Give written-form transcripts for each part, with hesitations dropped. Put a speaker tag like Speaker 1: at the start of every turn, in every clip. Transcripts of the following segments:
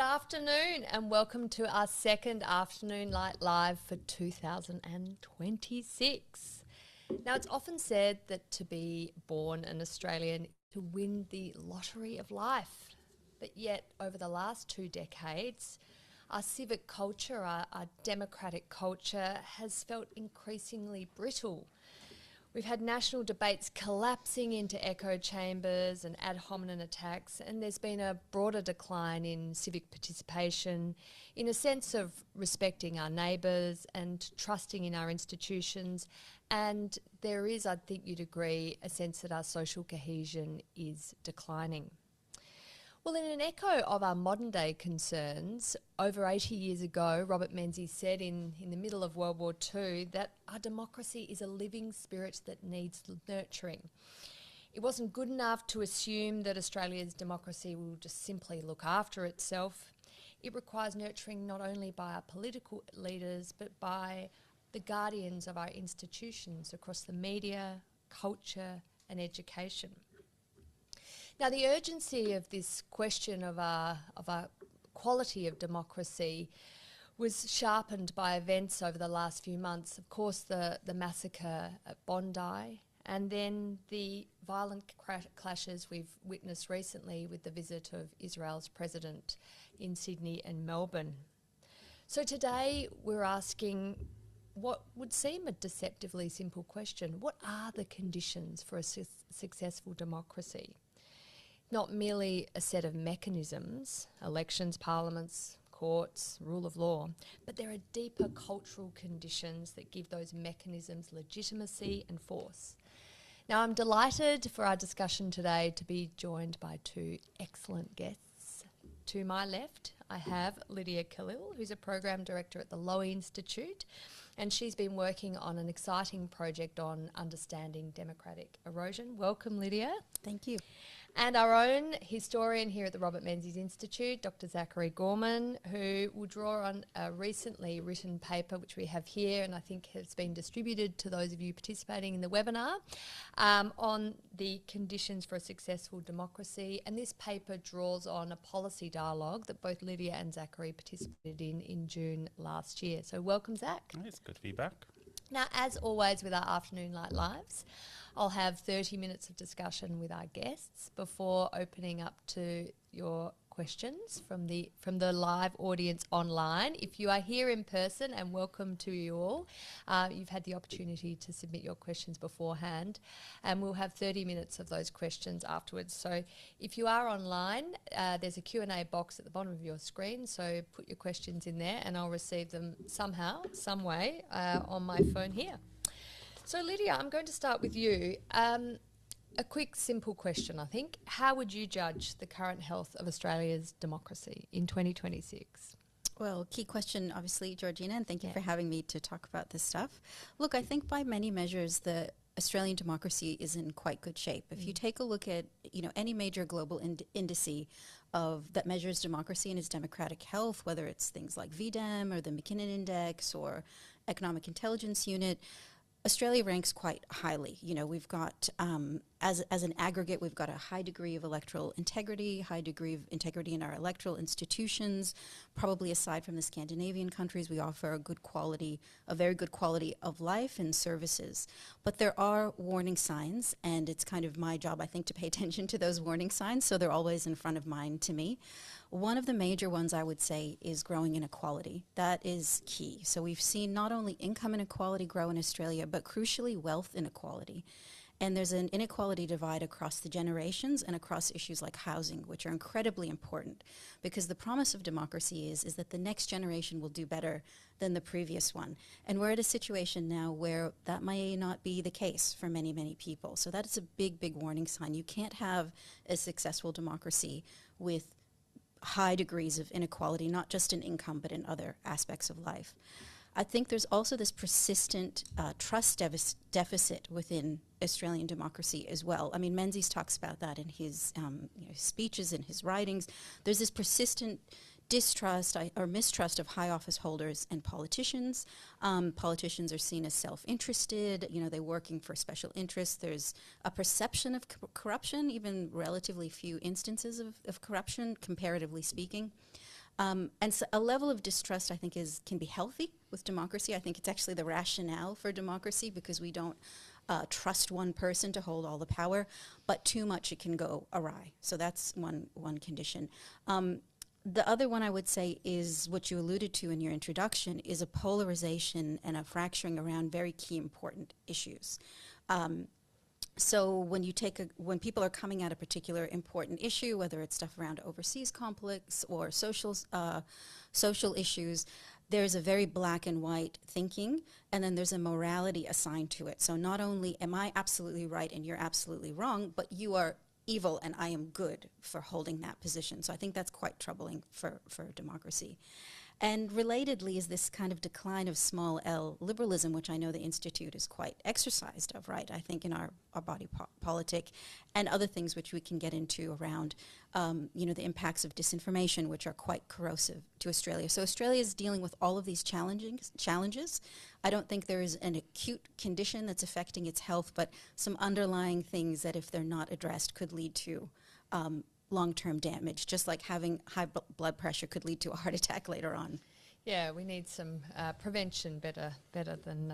Speaker 1: afternoon and welcome to our second Afternoon Light Live for 2026. Now, it's often said that to be born an Australian is to win the lottery of life. But yet, over the last 2 decades, our civic culture, our democratic culture has felt increasingly brittle. We've had national debates collapsing into echo chambers and ad hominem attacks, and there's been a broader decline in civic participation, in a sense of respecting our neighbours and trusting in our institutions. And there is, I think you'd agree, a sense that our social cohesion is declining. Well, in an echo of our modern day concerns, over 80 years ago, Robert Menzies said in the middle of World War II that our democracy is a living spirit that needs nurturing. It wasn't good enough to assume that Australia's democracy will just simply look after itself. It requires nurturing not only by our political leaders, but by the guardians of our institutions across the media, culture and education. Now, the urgency of this question of our quality of democracy was sharpened by events over the last few months. Of course, the massacre at Bondi, and then the violent clashes we've witnessed recently with the visit of Israel's president in Sydney and Melbourne. So today we're asking what would seem a deceptively simple question. What are the conditions for a successful democracy? Not merely a set of mechanisms, elections, parliaments, courts, rule of law, but there are deeper cultural conditions that give those mechanisms legitimacy and force. Now, I'm delighted for our discussion today to be joined by 2 excellent guests. To my left, I have Lydia Khalil, who's a program director at the Lowy Institute, and she's been working on an exciting project on understanding democratic erosion. Welcome, Lydia.
Speaker 2: Thank you.
Speaker 1: And our own historian here at the Robert Menzies Institute, Dr. Zachary Gorman, who will draw on a recently written paper which we have here and I think has been distributed to those of you participating in the webinar on the conditions for a successful democracy. And this paper draws on a policy dialogue that both Lydia and Zachary participated in June last year. So welcome, Zach.
Speaker 3: It's good to be back.
Speaker 1: Now, as always with our Afternoon Light Lives, I'll have 30 minutes of discussion with our guests before opening up to your questions from the live audience online. If you are here in person, and welcome to you all, you've had the opportunity to submit your questions beforehand, and we'll have 30 minutes of those questions afterwards. So if you are online, there's a Q&A box at the bottom of your screen, so put your questions in there and I'll receive them somehow, some way on my phone here. So Lydia, I'm going to start with you. A quick, simple question, I think. How would you judge the current health of Australia's democracy in 2026?
Speaker 2: Well, key question, obviously, Georgina, and thank you for having me to talk about this stuff. Look, I think by many measures, the Australian democracy is in quite good shape. If you take a look at, any major global indice that measures democracy and its democratic health, whether it's things like VDEM or the McKinnon Index or Economic Intelligence Unit, Australia ranks quite highly. We've got, as an aggregate, we've got a high degree of electoral integrity, high degree of integrity in our electoral institutions. Probably aside from the Scandinavian countries, we offer a very good quality of life and services. But there are warning signs, and it's kind of my job, I think, to pay attention to those warning signs, so they're always in front of mind to me. One of the major ones I would say is growing inequality. That is key. So we've seen not only income inequality grow in Australia, but crucially wealth inequality. And there's an inequality divide across the generations and across issues like housing, which are incredibly important because the promise of democracy is that the next generation will do better than the previous one. And we're at a situation now where that may not be the case for many, many people. So that is a big, big warning sign. You can't have a successful democracy with high degrees of inequality, not just in income, but in other aspects of life. I think there's also this persistent trust deficit within Australian democracy as well. I mean, Menzies talks about that in his speeches and his writings. There's this persistent distrust or mistrust of high office holders and politicians. Politicians are seen as self-interested, they're working for special interests. There's a perception of corruption, even relatively few instances of corruption, comparatively speaking. And so a level of distrust, I think, can be healthy with democracy. I think it's actually the rationale for democracy, because we don't trust one person to hold all the power, but too much, it can go awry. So that's one condition. The other one I would say is what you alluded to in your introduction, is a polarization and a fracturing around very key important issues. So when people are coming at a particular important issue, whether it's stuff around overseas conflicts or social issues, there's a very black and white thinking, and then there's a morality assigned to it. So not only am I absolutely right and you're absolutely wrong, but you are evil and I am good for holding that position. So I think that's quite troubling for democracy. And relatedly is this kind of decline of small L liberalism, which I know the Institute is quite exercised of, right? I think in our body politic, and other things which we can get into around, the impacts of disinformation, which are quite corrosive to Australia. So Australia is dealing with all of these challenges. I don't think there is an acute condition that's affecting its health, but some underlying things that, if they're not addressed, could lead to long-term damage, just like having high blood pressure could lead to a heart attack later on.
Speaker 1: Yeah, we need some prevention better than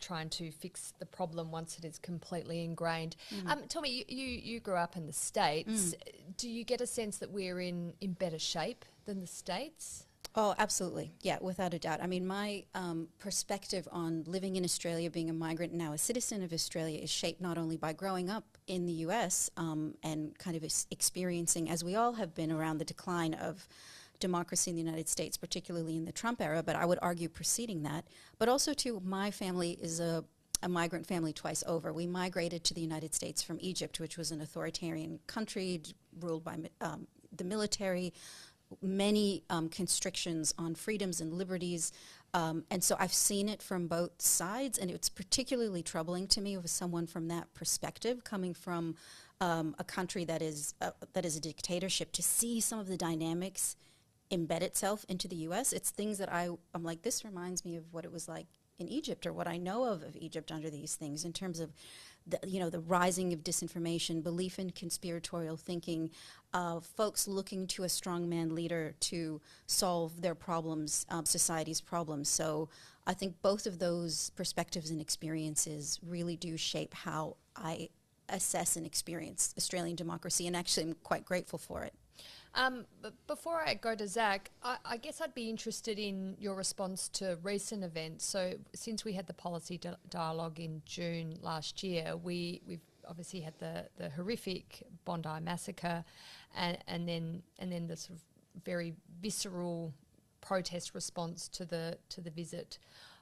Speaker 1: trying to fix the problem once it is completely ingrained. Tell me, you grew up in the States. Do you get a sense that we're in better shape than the States?
Speaker 2: Oh, absolutely. Yeah, without a doubt. I mean, my perspective on living in Australia, being a migrant and now a citizen of Australia, is shaped not only by growing up in the US and kind of experiencing, as we all have been, around the decline of democracy in the United States, particularly in the Trump era, but I would argue preceding that. But also, too, my family is a migrant family twice over. We migrated to the United States from Egypt, which was an authoritarian country ruled by the military, many constrictions on freedoms and liberties. And so I've seen it from both sides, and it's particularly troubling to me as someone from that perspective, coming from a country that is a dictatorship, to see some of the dynamics embed itself into the U.S. It's things that I'm like, this reminds me of what it was like in Egypt, or what I know of Egypt under these things, in terms of the rising of disinformation, belief in conspiratorial thinking, folks looking to a strongman leader to solve their problems, society's problems. So I think both of those perspectives and experiences really do shape how I assess and experience Australian democracy, and actually I'm quite grateful for it.
Speaker 1: But before I go to Zach, I guess I'd be interested in your response to recent events. So since we had the policy dialogue in June last year, we've obviously had the horrific Bondi massacre, and then the sort of very visceral protest response to the visit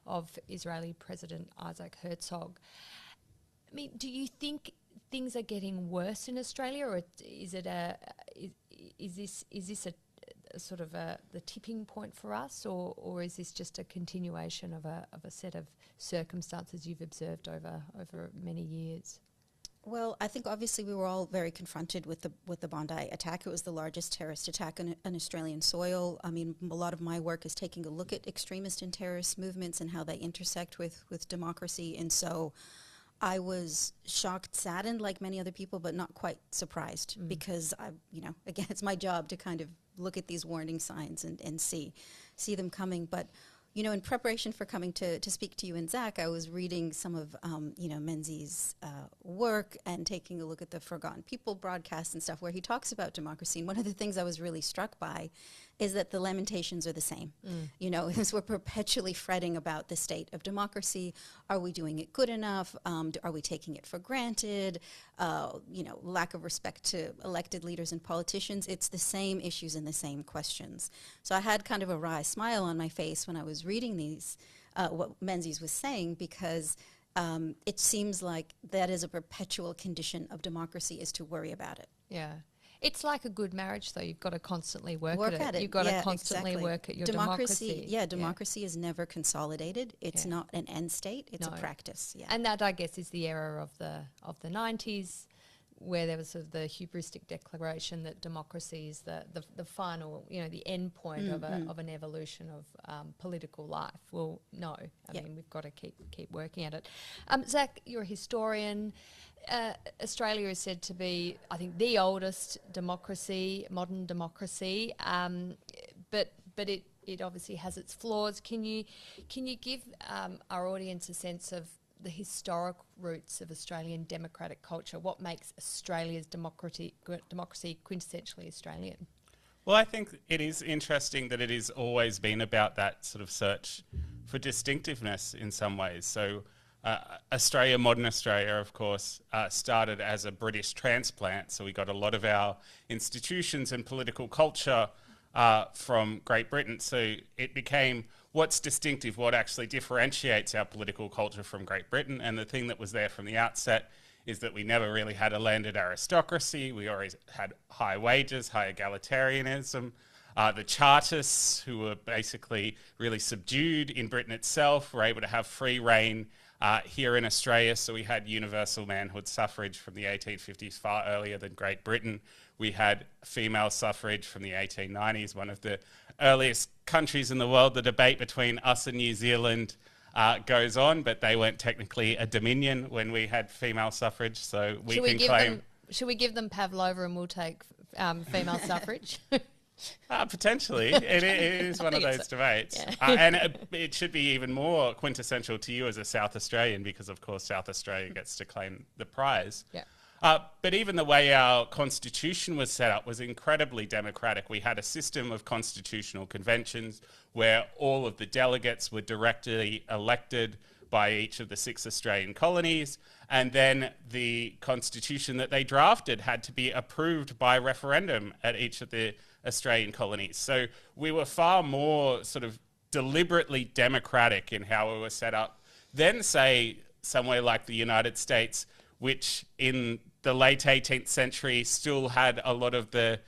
Speaker 1: of Israeli President Isaac Herzog. I mean, do you think things are getting worse in Australia, or is it is this a sort of the tipping point for us, or is this just a continuation of a set of circumstances you've observed over many years?
Speaker 2: Well, I think obviously we were all very confronted with the Bondi attack. It was the largest terrorist attack on Australian soil. I mean, a lot of my work is taking a look at extremist and terrorist movements and how they intersect with democracy, and so I was shocked, saddened, like many other people, but not quite surprised, because again, it's my job to kind of look at these warning signs and see them coming. But in preparation for coming to speak to you and Zach, I was reading some of Menzies' work and taking a look at the Forgotten People broadcast and stuff, where he talks about democracy. And one of the things I was really struck by is that the lamentations are the same. As we're perpetually fretting about the state of democracy. Are we doing it good enough? Are we taking it for granted? Lack of respect to elected leaders and politicians. It's the same issues and the same questions. So I had kind of a wry smile on my face when I was reading these, what Menzies was saying, because it seems like that is a perpetual condition of democracy, is to worry about it.
Speaker 1: Yeah. It's like a good marriage, though. You've got to constantly work at it. You've got to constantly work at your democracy.
Speaker 2: Yeah, democracy is never consolidated. It's not an end state. It's a practice. Yeah,
Speaker 1: and that, I guess, is the era of the 90s. where there was sort of the hubristic declaration that democracy is the final, the end point of an evolution of political life. Well, no. I mean, we've got to keep working at it. Zach, you're a historian. Australia is said to be, I think, the oldest modern democracy, but it obviously has its flaws. Can you give our audience a sense of the historic roots of Australian democratic culture? What makes Australia's democracy quintessentially Australian?
Speaker 3: Well, I think it is interesting that it has always been about that sort of search for distinctiveness in some ways. So modern Australia, of course, started as a British transplant. So we got a lot of our institutions and political culture from Great Britain. So it became what's distinctive, what actually differentiates our political culture from Great Britain. And the thing that was there from the outset is that we never really had a landed aristocracy. We always had high wages, high egalitarianism. The Chartists, who were basically really subdued in Britain itself, were able to have free reign here in Australia. So we had universal manhood suffrage from the 1850s, far earlier than Great Britain. We had female suffrage from the 1890s, one of the earliest countries in the world. The debate between us and New Zealand goes on, but they weren't technically a dominion when we had female suffrage. So we can claim...
Speaker 1: Should we give them Pavlova and we'll take female suffrage?
Speaker 3: Potentially. It is one of those debates. Yeah. And it should be even more quintessential to you as a South Australian because, of course, South Australia gets to claim the prize.
Speaker 1: Yeah.
Speaker 3: But even the way our constitution was set up was incredibly democratic. We had a system of constitutional conventions where all of the delegates were directly elected by each of the 6 Australian colonies, and then the constitution that they drafted had to be approved by referendum at each of the Australian colonies. So we were far more sort of deliberately democratic in how we were set up than, say, somewhere like the United States, which in the late 18th century still had a lot of the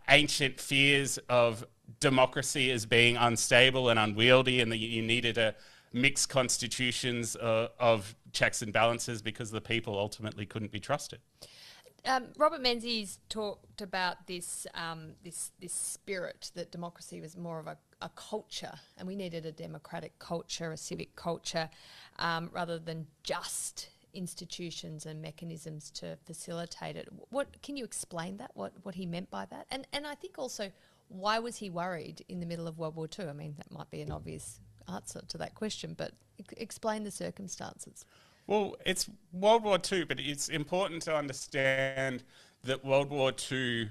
Speaker 3: ancient fears of democracy as being unstable and unwieldy, and that you needed a mixed constitutions of checks and balances because the people ultimately couldn't be trusted.
Speaker 1: Robert Menzies talked about this spirit that democracy was more of a culture, and we needed a democratic culture, a civic culture, rather than just institutions and mechanisms to facilitate it. What can you explain that? What he meant by that? And I think also, why was he worried in the middle of World War II? I mean, that might be an obvious answer to that question, but explain the circumstances.
Speaker 3: Well, it's World War II, but it's important to understand that World War II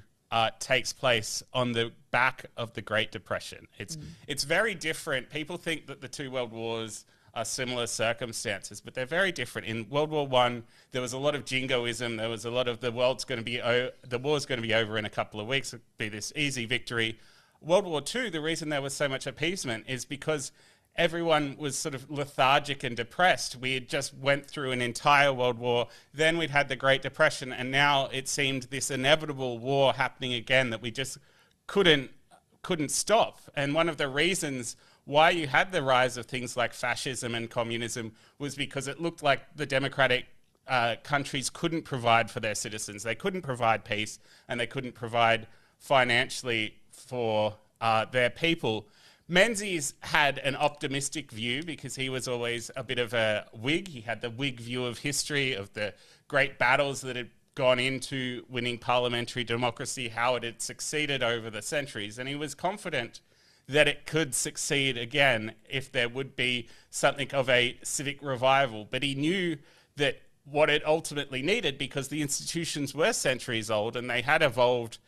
Speaker 3: takes place on the back of the Great Depression. It's very different. People think that the two world wars are similar circumstances, but they're very different. In World War I, there was a lot of jingoism. There was a lot of the war's going to be over in a couple of weeks. It'll be this easy victory. World War II, the reason there was so much appeasement is because everyone was sort of lethargic and depressed. We had just went through an entire world war. Then we'd had the Great Depression, and now it seemed this inevitable war happening again that we just couldn't stop. And one of the reasons why you had the rise of things like fascism and communism was because it looked like the democratic countries couldn't provide for their citizens. They couldn't provide peace, and they couldn't provide financially for their people. Menzies had an optimistic view because he was always a bit of a Whig. He had the Whig view of history, of the great battles that had gone into winning parliamentary democracy, how it had succeeded over the centuries. And he was confident that it could succeed again if there would be something of a civic revival. But he knew that what it ultimately needed, because the institutions were centuries old and they had evolved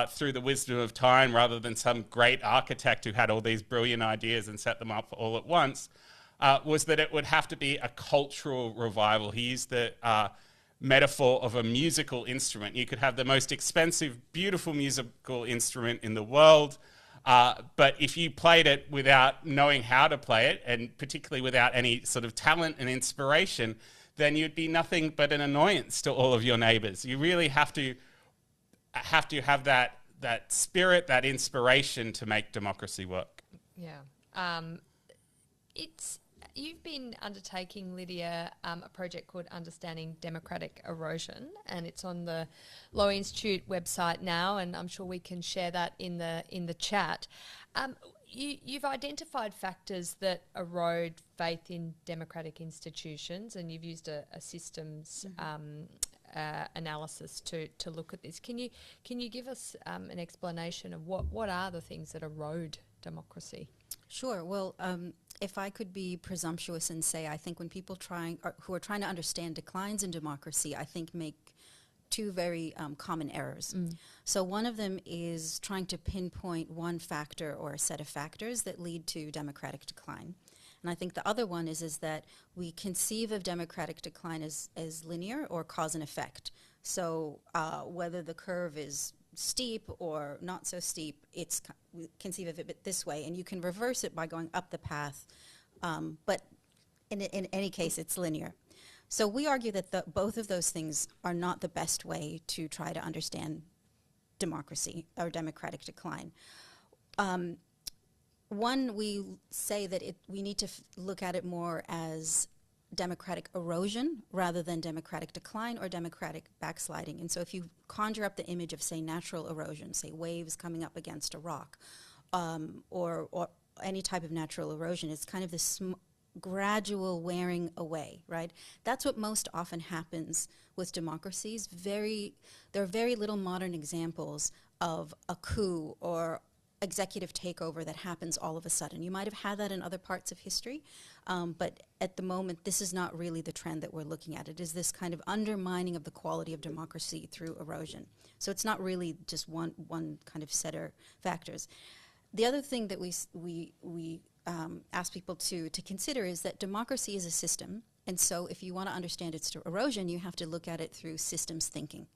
Speaker 3: through the wisdom of time rather than some great architect who had all these brilliant ideas and set them up all at once, was that it would have to be a cultural revival. He used the metaphor of a musical instrument. You could have the most expensive, beautiful musical instrument in the world, but if you played it without knowing how to play it, and particularly without any sort of talent and inspiration, then you'd be nothing but an annoyance to all of your neighbours. You really have to have that spirit, that inspiration to make democracy work.
Speaker 1: Yeah. It's You've been undertaking, Lydia, a project called Understanding Democratic Erosion, and it's on the Lowy Institute website now, and I'm sure we can share that in the chat. You've identified factors that erode faith in democratic institutions, and you've used a systems analysis to look at this. Can you give us an explanation of what are the things that erode democracy?
Speaker 2: Sure. Well, if I could be presumptuous and say, I think when people who are trying to understand declines in democracy, I think make two very common errors. So one of them is trying to pinpoint one factor or a set of factors that lead to democratic decline. And I think the other one is that we conceive of democratic decline as linear or cause and effect. So whether the curve is steep or not so steep, we conceive of it this way, and you can reverse it by going up the path, but in any case, it's linear. So we argue that both of those things are not the best way to try to understand democracy or democratic decline. One, we say that we need to look at it more as democratic erosion rather than democratic decline or democratic backsliding. And so if you conjure up the image of, say, natural erosion, say waves coming up against a rock, or any type of natural erosion, it's kind of this gradual wearing away, right? That's what most often happens with democracies. There are very little modern examples of a coup or executive takeover that happens all of a sudden. You might have had that in other parts of history, but at the moment, this is not really the trend that we're looking at. It is this kind of undermining of the quality of democracy through erosion. So it's not really just one kind of set of factors. The other thing that we ask people to consider is that democracy is a system, and so if you want to understand its erosion, you have to look at it through systems thinking.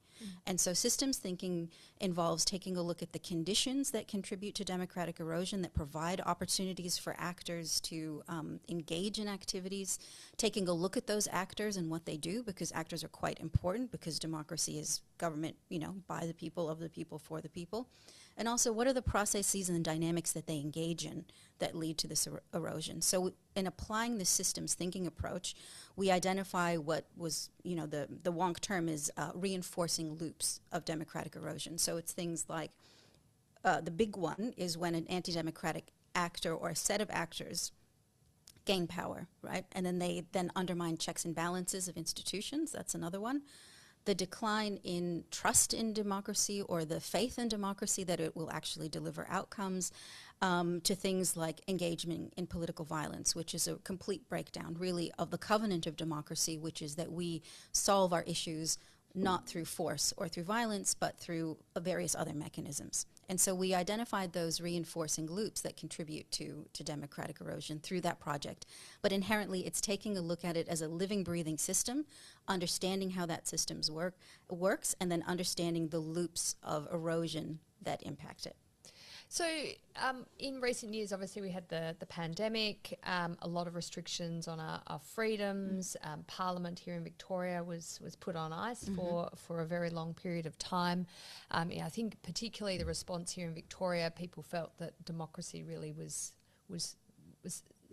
Speaker 2: And so systems thinking involves taking a look at the conditions that contribute to democratic erosion, that provide opportunities for actors to engage in activities, taking a look at those actors and what they do, because actors are quite important, because democracy is government, by the people, of the people, for the people. And also, what are the processes and the dynamics that they engage in that lead to this erosion? So in applying the systems thinking approach, we identify what was, the wonk term is reinforcing loops of democratic erosion. So it's things like, the big one is when an anti-democratic actor or a set of actors gain power, right? And then they undermine checks and balances of institutions. That's another one. The decline in trust in democracy, or the faith in democracy that it will actually deliver outcomes, to things like engagement in political violence, which is a complete breakdown, really, of the covenant of democracy, which is that we solve our issues not through force or through violence, but through various other mechanisms. And so we identified those reinforcing loops that contribute to democratic erosion through that project. But inherently, it's taking a look at it as a living, breathing system, understanding how that system works, and then understanding the loops of erosion that impact it.
Speaker 1: So in recent years, obviously, we had the pandemic, a lot of restrictions on our freedoms. Parliament here in Victoria was put on ice for a very long period of time. I think particularly the response here in Victoria, people felt that democracy really was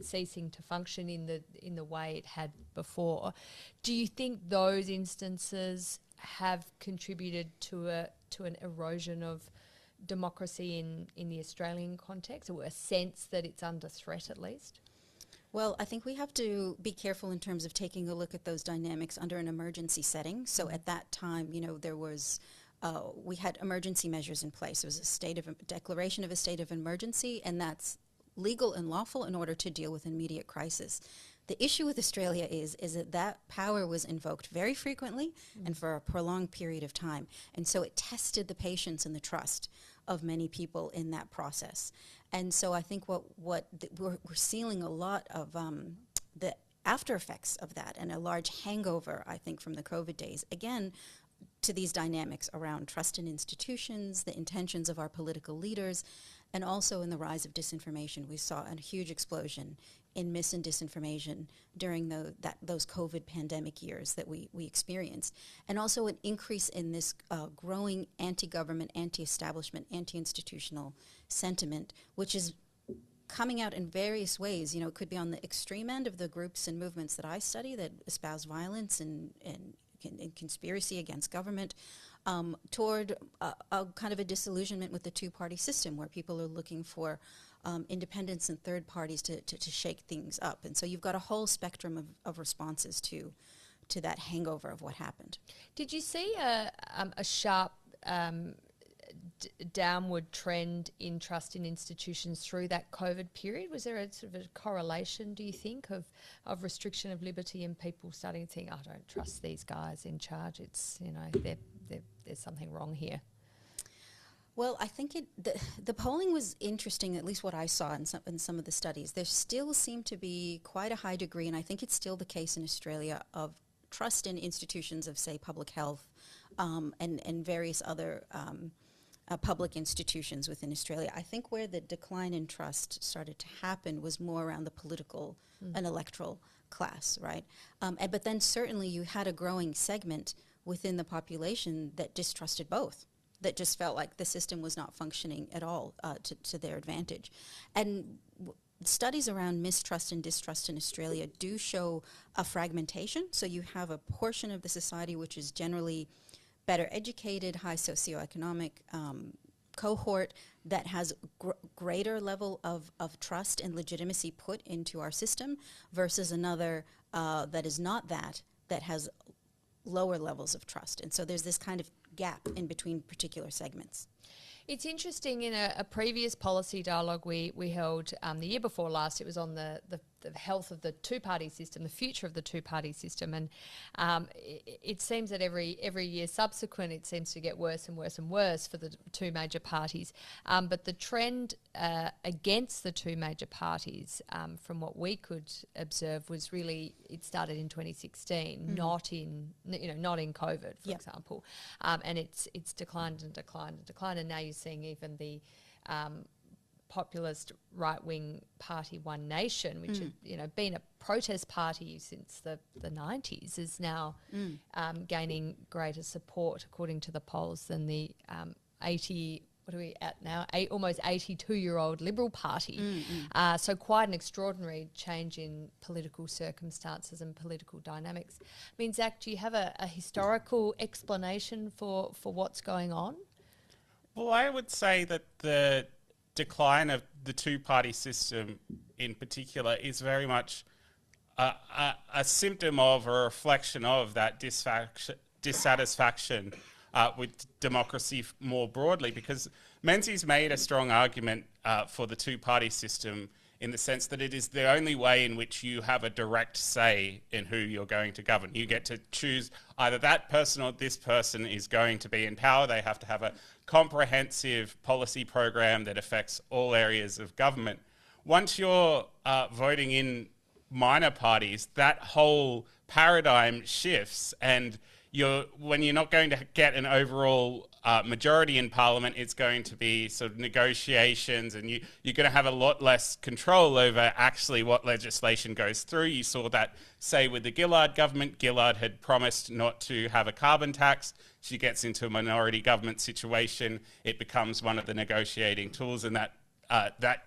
Speaker 1: ceasing to function in the way it had before. Do you think those instances have contributed to an erosion of democracy in the Australian context, or a sense that it's under threat at least?
Speaker 2: Well, I think we have to be careful in terms of taking a look at those dynamics under an emergency setting. So at that time, there was we had emergency measures in place. It was a declaration of a state of emergency, and that's legal and lawful in order to deal with immediate crisis. The issue with Australia is that power was invoked very frequently and for a prolonged period of time. And so it tested the patience and the trust of many people in that process. And so I think we're seeing a lot of the after effects of that, and a large hangover, I think, from the COVID days, again, to these dynamics around trust in institutions, the intentions of our political leaders, and also in the rise of disinformation. We saw a huge explosion in mis and disinformation during those COVID pandemic years that we experienced, and also an increase in this growing anti-government, anti-establishment, anti-institutional sentiment, which is coming out in various ways. It could be on the extreme end of the groups and movements that I study that espouse violence and conspiracy against government, toward a kind of a disillusionment with the two-party system where people are looking for independents and third parties to shake things up. And so you've got a whole spectrum of responses to that hangover of what happened.
Speaker 1: Did you see a sharp downward trend in trust in institutions through that COVID period? Was there a sort of a correlation, do you think, of restriction of liberty and people starting to think, I don't trust these guys in charge, it's, there's something wrong here?
Speaker 2: Well, I think the polling was interesting, at least what I saw in some of the studies. There still seemed to be quite a high degree, and I think it's still the case in Australia, of trust in institutions of, say, public health and various other public institutions within Australia. I think where the decline in trust started to happen was more around the political and electoral class, right? But then certainly you had a growing segment within the population that distrusted both, that just felt like the system was not functioning at all to their advantage. And studies around mistrust and distrust in Australia do show a fragmentation. So you have a portion of the society which is generally better educated, high socioeconomic cohort that has greater level of trust and legitimacy put into our system versus another that is not that has lower levels of trust. And so there's this kind of gap in between particular segments.
Speaker 1: It's interesting, in a previous policy dialogue we held the year before last, it was on the health of the two-party system, the future of the two-party system, and it seems that every year subsequent it seems to get worse and worse and worse for the two major parties. But the trend against the two major parties, from what we could observe, was really, it started in 2016, not in COVID, for example, and it's declined and declined and declined, and now you're seeing even the populist right-wing party One Nation, which had been a protest party since the 90s, is now gaining greater support, according to the polls, than the almost 82-year-old Liberal Party. So quite an extraordinary change in political circumstances and political dynamics. I mean, Zach, do you have a historical explanation for what's going on?
Speaker 3: Well, I would say that the decline of the two-party system in particular is very much a symptom of, or a reflection of, that dissatisfaction with democracy more broadly, because Menzies made a strong argument for the two-party system in the sense that it is the only way in which you have a direct say in who you're going to govern. You get to choose either that person or this person is going to be in power. They have to have a comprehensive policy program that affects all areas of government. Once you're voting in minor parties, that whole paradigm shifts, and when you're not going to get an overall majority in Parliament, it's going to be sort of negotiations, and you're going to have a lot less control over actually what legislation goes through. You saw that, say, with the Gillard government. Gillard had promised not to have a carbon tax. She gets into a minority government situation. It becomes one of the negotiating tools, and that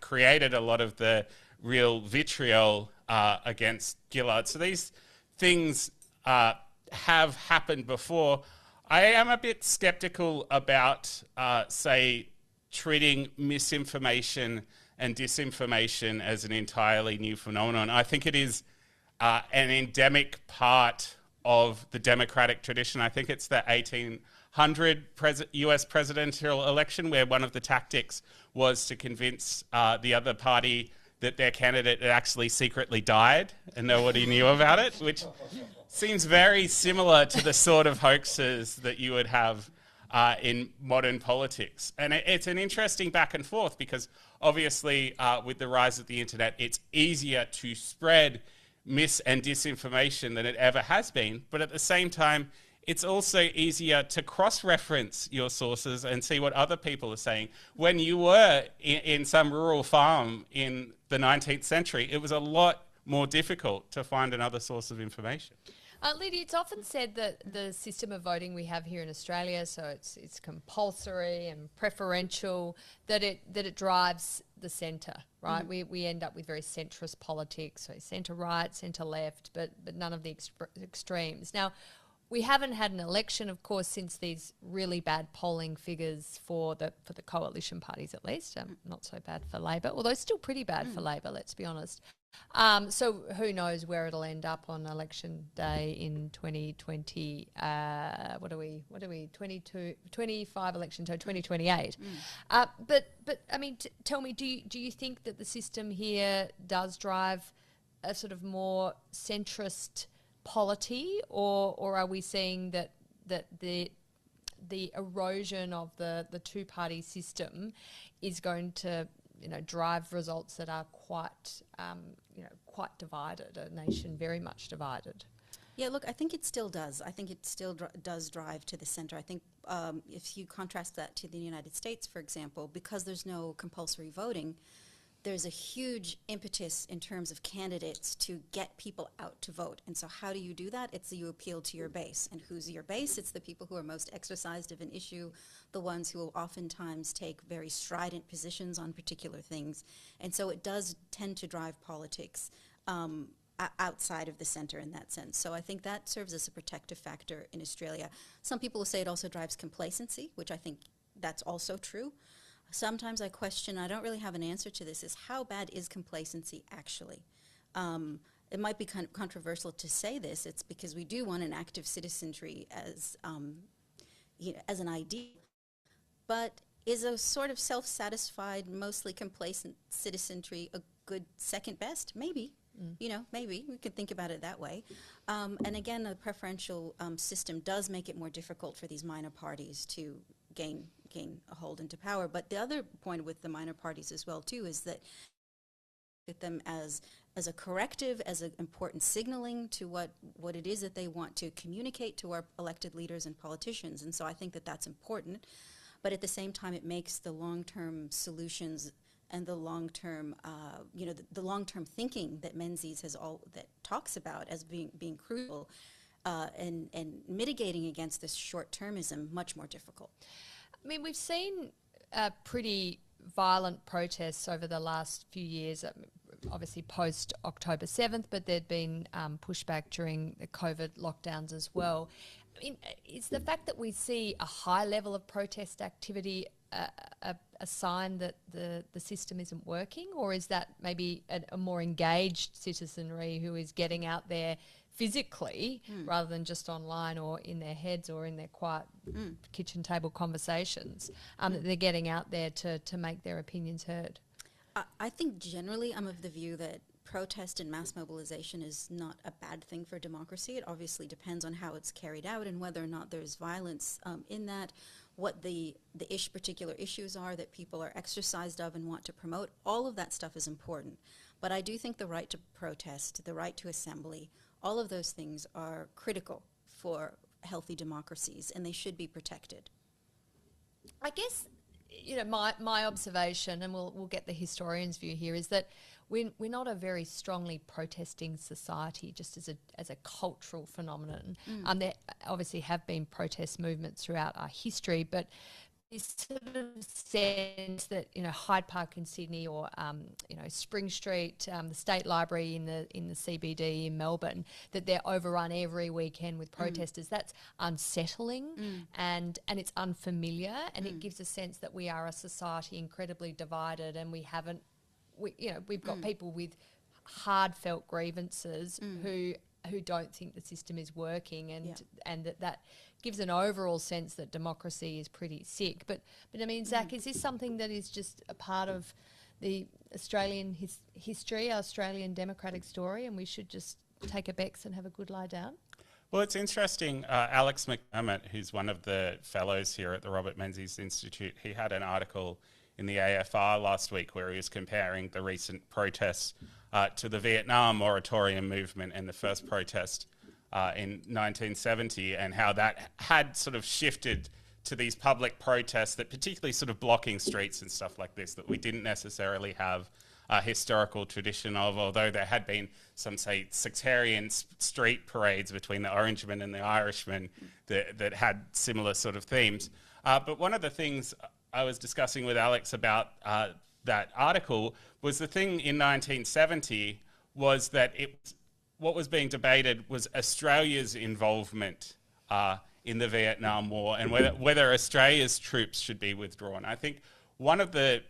Speaker 3: created a lot of the real vitriol against Gillard. So these things have happened before. I am a bit skeptical about, say, treating misinformation and disinformation as an entirely new phenomenon. I think it is an endemic part of the democratic tradition. I think it's the 1800 US presidential election where one of the tactics was to convince the other party that their candidate had actually secretly died and nobody knew about it, which seems very similar to the sort of hoaxes that you would have in modern politics. And it's an interesting back and forth because obviously with the rise of the internet, it's easier to spread mis and disinformation than it ever has been. But at the same time, it's also easier to cross-reference your sources and see what other people are saying. When you were in some rural farm in the 19th century, it was a lot more difficult to find another source of information.
Speaker 1: Lydia, it's often said that the system of voting we have here in Australia, so it's compulsory and preferential, that it drives the centre, right? We end up with very centrist politics, so centre-right, centre-left, but none of the extremes. Now, we haven't had an election, of course, since these really bad polling figures for the coalition parties, at least. Not so bad for Labor, although still pretty bad for Labor, let's be honest. So who knows where it'll end up on election day in 2020? 25 election, so 2028. But I mean, tell me, do you think that the system here does drive a sort of more centrist polity, or are we seeing that the erosion of the two-party system is going to drive results that are quite divided, a nation very much divided?
Speaker 2: Yeah, look, I think it still does. I think it still does drive to the center. I think if you contrast that to the United States, for example, because there's no compulsory voting, there's a huge impetus in terms of candidates to get people out to vote. And so how do you do that? It's you appeal to your base. And who's your base? It's the people who are most exercised of an issue, the ones who will oftentimes take very strident positions on particular things. And so it does tend to drive politics outside of the center in that sense. So I think that serves as a protective factor in Australia. Some people will say it also drives complacency, which I think that's also true. Sometimes I question, I don't really have an answer to this, is how bad is complacency actually? It might be kind of controversial to say this. It's because we do want an active citizenry as an ideal. But is a sort of self-satisfied, mostly complacent citizenry a good second best? Maybe. Maybe we could think about it that way. And again, the preferential system does make it more difficult for these minor parties to gain a hold into power. But the other point with the minor parties as well, too, is that at them as a corrective, as an important signaling to what it is that they want to communicate to our elected leaders and politicians. And so I think that that's important. But at the same time, it makes the long-term solutions and the long-term, the long-term thinking that Menzies that talks about as being crucial and mitigating against this short-termism much more difficult.
Speaker 1: I mean, we've seen pretty violent protests over the last few years, obviously post October 7th, but there'd been pushback during the COVID lockdowns as well. I mean, is the fact that we see a high level of protest activity a sign that the system isn't working, or is that maybe a more engaged citizenry who is getting out there physically rather than just online or in their heads or in their quiet kitchen table conversations, that they're getting out there to make their opinions heard?
Speaker 2: I think generally I'm of the view that protest and mass mobilization is not a bad thing for democracy. It obviously depends on how it's carried out and whether or not there's violence in that, what the particular issues are that people are exercised of and want to promote. All of that stuff is important. But I do think the right to protest, the right to assembly, all of those things are critical for healthy democracies, and they should be protected.
Speaker 1: I guess, my observation, and we'll get the historian's view here, is that we're not a very strongly protesting society, just as a cultural phenomenon. There obviously have been protest movements throughout our history, but this sort of sense that Hyde Park in Sydney or Spring Street, the State Library in the CBD in Melbourne, that they're overrun every weekend with protesters. That's unsettling and it's unfamiliar, and it gives a sense that we are a society incredibly divided, and we've got people with hard felt grievances who don't think the system is working, and that gives an overall sense that democracy is pretty sick. But I mean, Zach, is this something that is just a part of the Australian history, our Australian democratic story, and we should just take a Bex and have a good lie down?
Speaker 3: Well, it's interesting. Alex McDermott, who's one of the fellows here at the Robert Menzies Institute, he had an article in the AFR last week where he was comparing the recent protests to the Vietnam moratorium movement and the first protest in 1970, and how that had sort of shifted to these public protests that particularly sort of blocking streets and stuff like this that we didn't necessarily have a historical tradition of, although there had been some, say, sectarian street parades between the Orangemen and the Irishmen that had similar sort of themes. But one of the things I was discussing with Alex about that article was the thing in 1970 was that what was being debated was Australia's involvement in the Vietnam War and whether Australia's troops should be withdrawn. I think one of the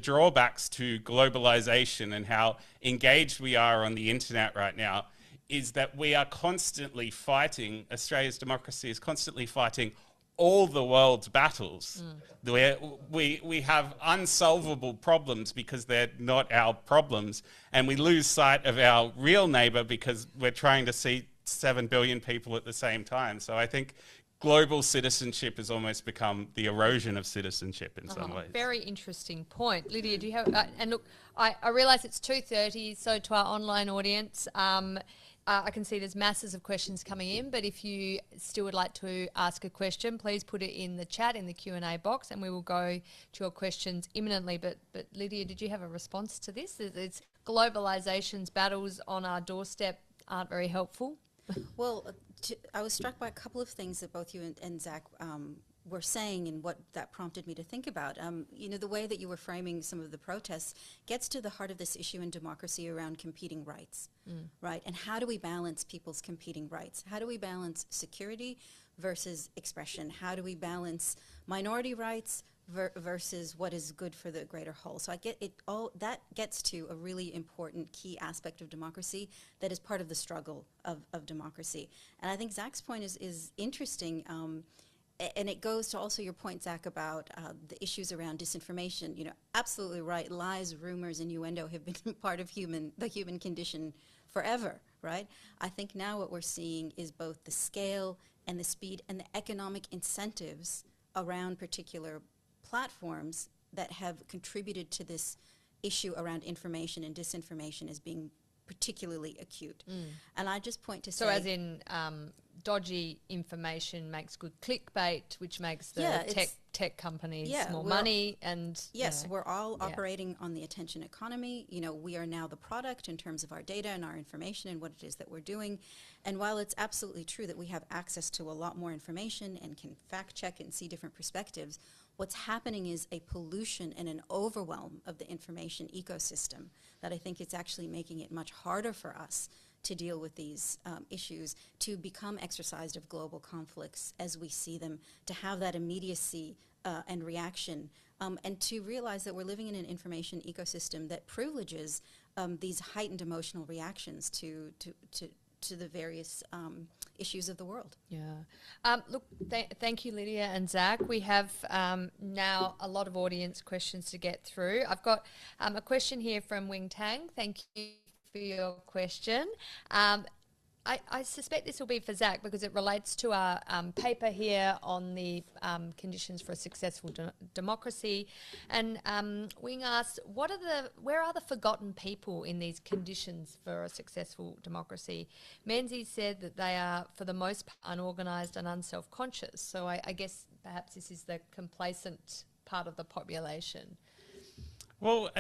Speaker 3: drawbacks to globalization and how engaged we are on the internet right now is that we are constantly fighting, Australia's democracy is constantly fighting all the world's battles. We have unsolvable problems because they're not our problems, and we lose sight of our real neighbour because we're trying to see 7 billion people at the same time. So I think global citizenship has almost become the erosion of citizenship in some ways.
Speaker 1: Very interesting point. Lydia, do you have... and look, I realise it's 2:30, so to our online audience... I can see there's masses of questions coming in, but if you still would like to ask a question, please put it in the chat, in the Q&A box, and we will go to your questions imminently. But Lydia, did you have a response to this? It's globalization's battles on our doorstep aren't very helpful.
Speaker 2: Well, I was struck by a couple of things that both you and Zach were saying and what that prompted me to think about. The way that you were framing some of the protests gets to the heart of this issue in democracy around competing rights, right? And how do we balance people's competing rights? How do we balance security versus expression? How do we balance minority rights versus what is good for the greater whole? So I get it all. That gets to a really important key aspect of democracy that is part of the struggle of democracy. And I think Zach's point is interesting. And it goes to also your point, Zach, about the issues around disinformation. Absolutely right. Lies, rumors, innuendo have been part of the human condition forever, right? I think now what we're seeing is both the scale and the speed and the economic incentives around particular platforms that have contributed to this issue around information and disinformation as being particularly acute. And I just point to say...
Speaker 1: So as in... dodgy information makes good clickbait, which makes the tech companies more money. And
Speaker 2: yes, we're all operating on the attention economy. We are now the product in terms of our data and our information and what it is that we're doing. And while it's absolutely true that we have access to a lot more information and can fact check and see different perspectives, what's happening is a pollution and an overwhelm of the information ecosystem that I think it's actually making it much harder for us to deal with these issues, to become exercised of global conflicts as we see them, to have that immediacy and reaction, and to realize that we're living in an information ecosystem that privileges these heightened emotional reactions to the various issues of the world.
Speaker 1: Yeah. Look, thank you, Lydia and Zach. We have now a lot of audience questions to get through. I've got a question here from Wing Tang. Thank you for your question. I suspect this will be for Zach because it relates to our paper here on the conditions for a successful democracy. And Wing asks, where are the forgotten people in these conditions for a successful democracy? Menzies said that they are, for the most part, unorganised and unself-conscious. So I guess perhaps this is the complacent part of the population.
Speaker 3: Well,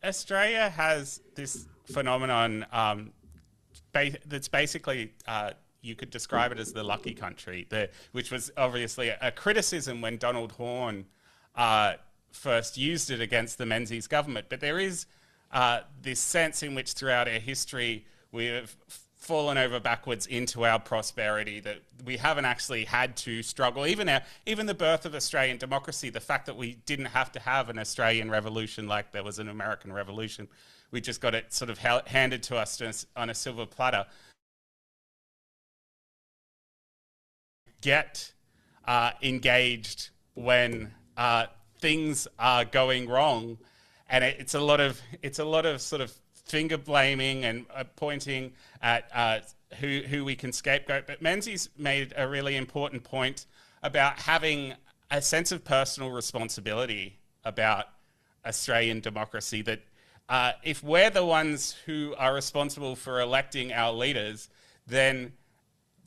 Speaker 3: Australia has this phenomenon that's basically, you could describe it as the lucky country, which was obviously a criticism when Donald Horne first used it against the Menzies government. But there is this sense in which throughout our history we have fallen over backwards into our prosperity, that we haven't actually had to struggle. Even the birth of Australian democracy, the fact that we didn't have to have an Australian revolution like there was an American revolution, we just got it sort of handed to us on a silver platter. Get engaged when things are going wrong, and it's a lot of sort of finger blaming and pointing at who we can scapegoat. But Menzies made a really important point about having a sense of personal responsibility about Australian democracy, that if we're the ones who are responsible for electing our leaders, then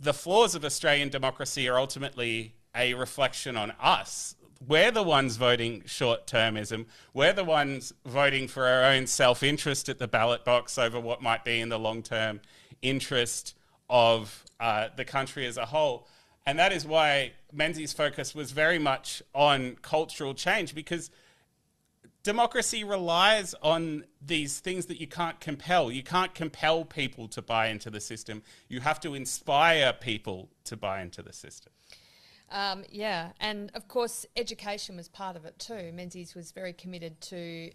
Speaker 3: the flaws of Australian democracy are ultimately a reflection on us. We're the ones voting short-termism. We're the ones voting for our own self-interest at the ballot box over what might be in the long-term interest of the country as a whole. And that is why Menzies' focus was very much on cultural change, because democracy relies on these things that you can't compel. You can't compel people to buy into the system. You have to inspire people to buy into the system.
Speaker 1: Yeah, and of course education was part of it too. Menzies was very committed to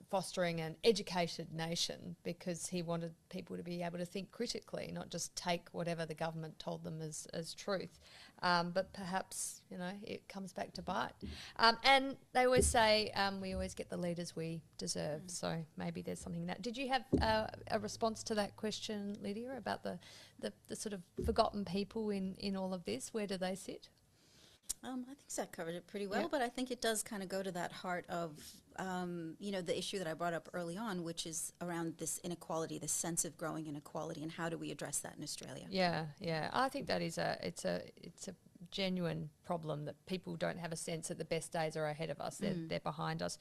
Speaker 1: fostering an educated nation because he wanted people to be able to think critically, not just take whatever the government told them as truth. But perhaps, you know, it comes back to bite. And they always say we always get the leaders we deserve. So maybe there's something in that. Did you have a response to that question, Lydia, about the sort of forgotten people in all of this? Where do they sit?
Speaker 2: I think Zach covered it pretty well, but I think it does kind of go to that heart of, you know, the issue that I brought up early on, which is around this inequality, this sense of growing inequality, and how do we address that in Australia?
Speaker 1: Yeah, yeah. I think that is it's a genuine problem that people don't have a sense that the best days are ahead of us. They're behind us.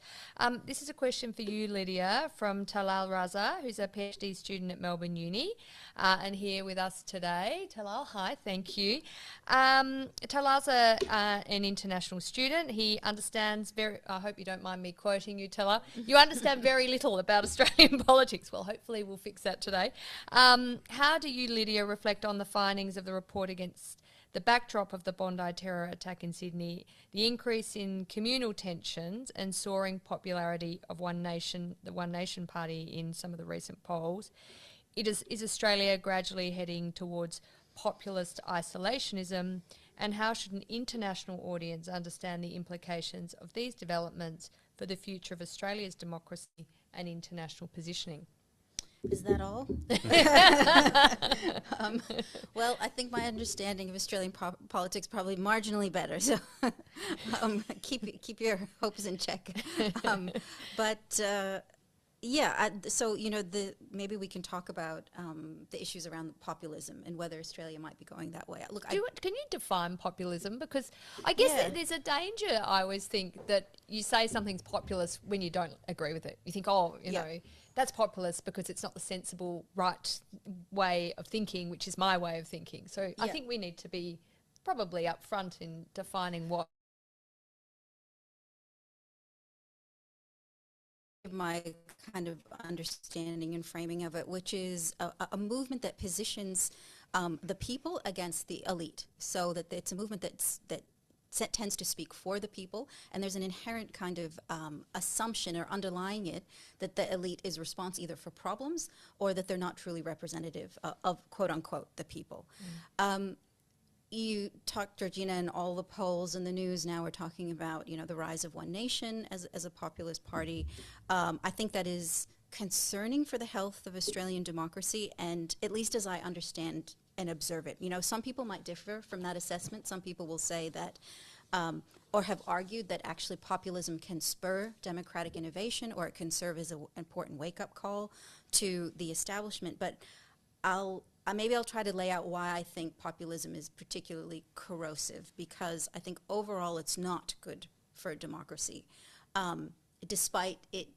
Speaker 1: This is a question for you, Lydia, from Talal Raza, who's a PhD student at Melbourne Uni and here with us today. Talal, hi, thank you. Talal's an international student. He understands I hope you don't mind me quoting you, Talal. You understand very little about Australian politics. Well, hopefully we'll fix that today. How do you, Lydia, reflect on the findings of the report against the backdrop of the Bondi terror attack in Sydney, the increase in communal tensions and soaring popularity of the One Nation Party in some of the recent polls? Is Australia gradually heading towards populist isolationism? And how should an international audience understand the implications of these developments for the future of Australia's democracy and international positioning?
Speaker 2: Is that all? Well, I think my understanding of Australian politics probably marginally better. So keep your hopes in check. So you know, maybe we can talk about the issues around populism and whether Australia might be going that way. Look,
Speaker 1: can you define populism? Because I guess there's a danger. I always think that you say something's populist when you don't agree with it. You think, you know, that's populist because it's not the sensible, right way of thinking, which is my way of thinking. So I think we need to be probably upfront in defining what.
Speaker 2: My kind of understanding and framing of it, which is a movement that positions the people against the elite, so that it's a movement that tends to speak for the people, and there's an inherent kind of assumption or underlying it that the elite is responsible either for problems or that they're not truly representative of quote unquote the people. You talked, Georgina, and all the polls and the news now are talking about, you know, the rise of One Nation as a populist party. I think that is concerning for the health of Australian democracy, and at least as I understand and observe it. You know, some people might differ from that assessment. Some people will say that, or have argued that actually populism can spur democratic innovation, or it can serve as an important wake-up call to the establishment. But maybe I'll try to lay out why I think populism is particularly corrosive, because I think overall it's not good for democracy, despite it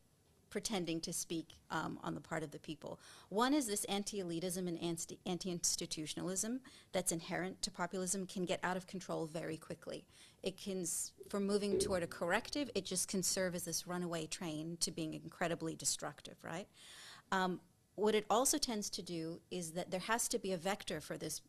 Speaker 2: pretending to speak on the part of the people. One is this anti-elitism and anti-institutionalism that's inherent to populism can get out of control very quickly. It can, for moving toward a corrective, it just can serve as this runaway train to being incredibly destructive, right? What it also tends to do is that there has to be a vector for this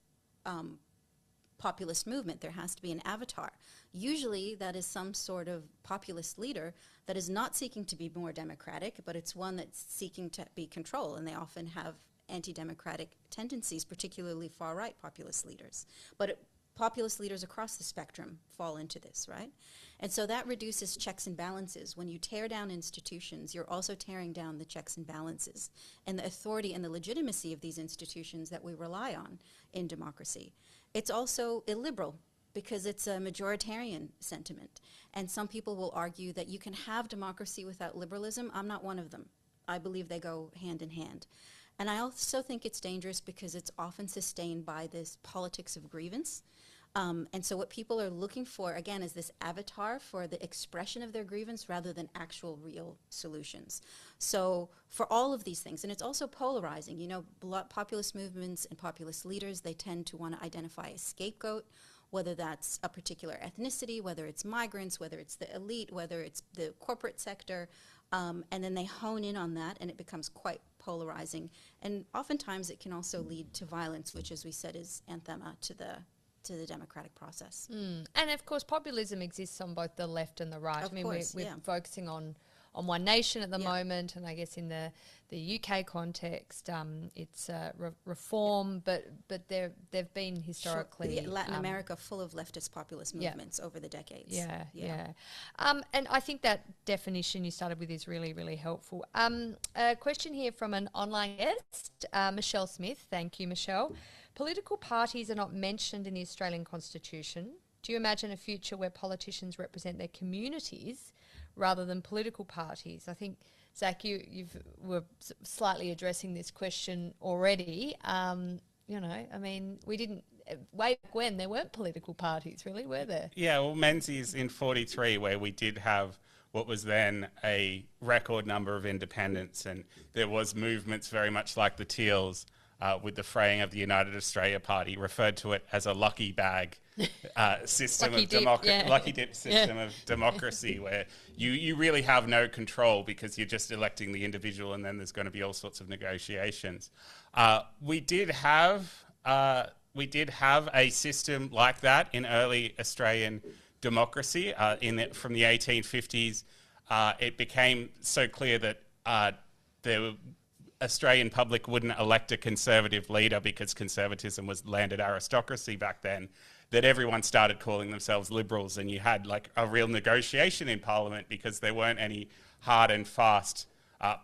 Speaker 2: populist movement. There has to be an avatar. Usually that is some sort of populist leader that is not seeking to be more democratic, but it's one that's seeking to be control, and they often have anti-democratic tendencies, particularly far-right populist leaders. But populist leaders across the spectrum fall into this, right? And so that reduces checks and balances. When you tear down institutions, you're also tearing down the checks and balances and the authority and the legitimacy of these institutions that we rely on in democracy. It's also illiberal because it's a majoritarian sentiment. And some people will argue that you can have democracy without liberalism. I'm not one of them. I believe they go hand in hand. And I also think it's dangerous because it's often sustained by this politics of grievance. And so what people are looking for, again, is this avatar for the expression of their grievance rather than actual real solutions. So for all of these things, and it's also polarizing, you know, populist movements and populist leaders, they tend to want to identify a scapegoat whether that's a particular ethnicity, whether it's migrants, whether it's the elite, whether it's the corporate sector, and then they hone in on that, and it becomes quite polarizing. And oftentimes it can also lead to violence, which, as we said, is anathema to the democratic process.
Speaker 1: And of course, populism exists on both the left and the right.
Speaker 2: Of
Speaker 1: I mean,
Speaker 2: course,
Speaker 1: we're focusing on One Nation at the moment, and I guess in the UK context, it's reform, but they've been historically
Speaker 2: Latin America full of leftist populist movements over the decades.
Speaker 1: And I think that definition you started with is really, really helpful. A question here from an online guest, Michelle Smith. Thank you, Michelle. Political parties are not mentioned in the Australian Constitution. Do you imagine a future where politicians represent their communities rather than political parties? I think, Zach, you were slightly addressing this question already. You know, I mean, we didn't, way back when, there weren't political parties, really, were there?
Speaker 3: Yeah, well, Menzies in 43, where we did have what was then a record number of independents, and there was movements very much like the Teals, with the fraying of the United Australia Party, referred to it as a lucky bag system
Speaker 1: lucky
Speaker 3: of
Speaker 1: dip,
Speaker 3: lucky dip system of democracy, where you really have no control because you're just electing the individual, and then there's going to be all sorts of negotiations. We did have a system like that in early Australian democracy. From the 1850s, it became so clear that the Australian public wouldn't elect a conservative leader because conservatism was landed aristocracy back then, that everyone started calling themselves liberals, and you had like a real negotiation in Parliament because there weren't any hard and fast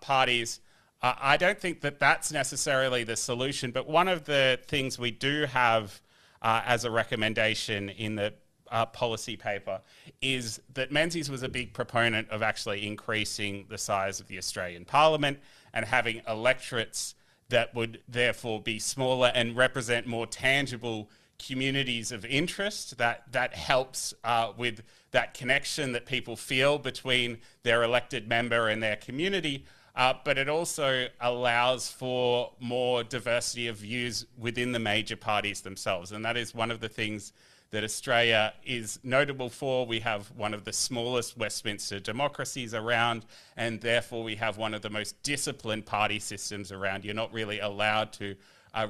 Speaker 3: parties. I don't think that that's necessarily the solution, but one of the things we do have as a recommendation in the policy paper is that Menzies was a big proponent of actually increasing the size of the Australian Parliament and having electorates that would therefore be smaller and represent more tangible communities of interest. That helps with that connection that people feel between their elected member and their community, but it also allows for more diversity of views within the major parties themselves. And that is one of the things that Australia is notable for. We have one of the smallest Westminster democracies around, and therefore we have one of the most disciplined party systems around. You're not really allowed to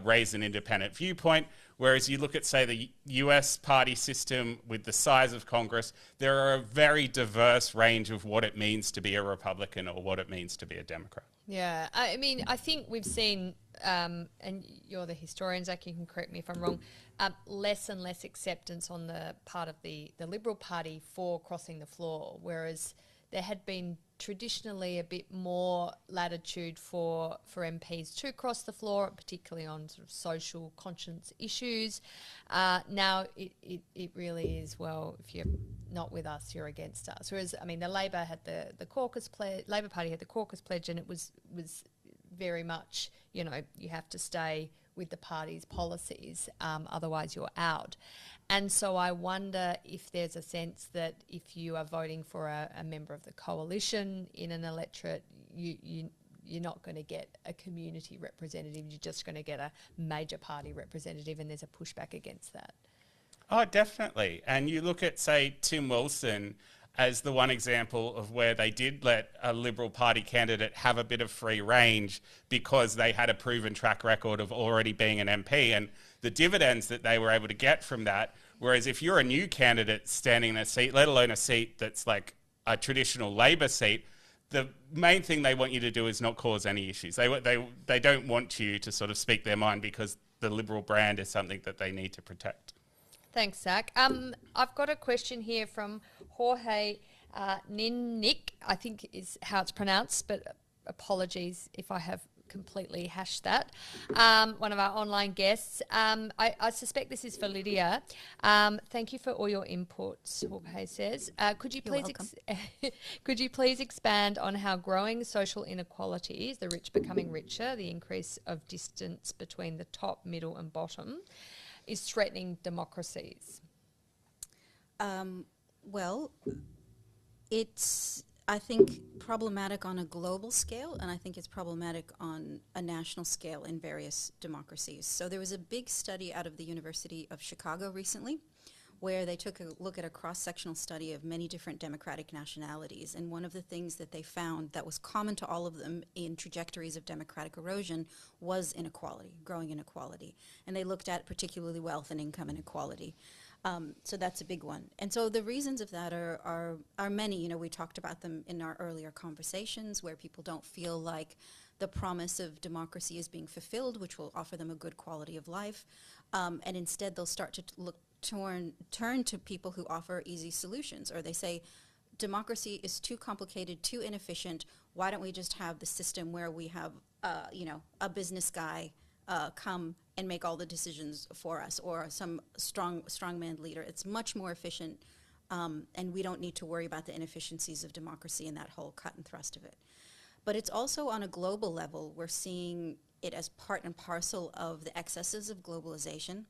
Speaker 3: raise an independent viewpoint, whereas you look at, say, the US party system with the size of Congress, there are a very diverse range of what it means to be a Republican or what it means to be a Democrat.
Speaker 1: Yeah, I mean, I think we've seen, and you're the historian, Zach, you can correct me if I'm wrong, less and less acceptance on the part of the Liberal Party for crossing the floor, whereas there had been traditionally a bit more latitude for MPs to cross the floor, particularly on sort of social conscience issues. Now it really is, well, if you're not with us, you're against us. Whereas, I mean, the Labor had the caucus pledge, Labor Party had the caucus pledge, and it was very much, you know, you have to stay with the party's policies, otherwise you're out. And so I wonder if there's a sense that if you are voting for a member of the coalition in an electorate, you're not going to get a community representative, you're just going to get a major party representative, and there's a pushback against that.
Speaker 3: Oh, definitely. And you look at, say, Tim Wilson as the one example of where they did let a Liberal Party candidate have a bit of free range because they had a proven track record of already being an MP and the dividends that they were able to get from that. Whereas if you're a new candidate standing in a seat, let alone a seat that's like a traditional Labor seat, the main thing they want you to do is not cause any issues. They don't want you to sort of speak their mind because the Liberal brand is something that they need to protect.
Speaker 1: Thanks, Zach. I've got a question here from Jorge Ninnik, I think is how it's pronounced, but apologies if I have completely hashed that. One of our online guests. I suspect this is for Lydia. Thank you for all your inputs, Jorge says. Could you please expand on how growing social inequalities, the rich becoming richer, the increase of distance between the top, middle and bottom, is threatening democracies?
Speaker 2: Well, it's, I think, problematic on a global scale, and I think it's problematic on a national scale in various democracies. So there was a big study out of the University of Chicago recently where they took a look at a cross-sectional study of many different democratic nationalities. And one of the things that they found that was common to all of them in trajectories of democratic erosion was inequality, growing inequality. And they looked at particularly wealth and income inequality. So that's a big one. And so the reasons of that are many. You know, we talked about them in our earlier conversations, where people don't feel like the promise of democracy is being fulfilled, which will offer them a good quality of life. And instead they'll start to turn to people who offer easy solutions, or they say, democracy is too complicated, too inefficient. Why don't we just have the system where we have, a business guy come and make all the decisions for us, or some strongman leader? It's much more efficient, and we don't need to worry about the inefficiencies of democracy and that whole cut and thrust of it. But it's also on a global level. We're seeing it as part and parcel of the excesses of globalization.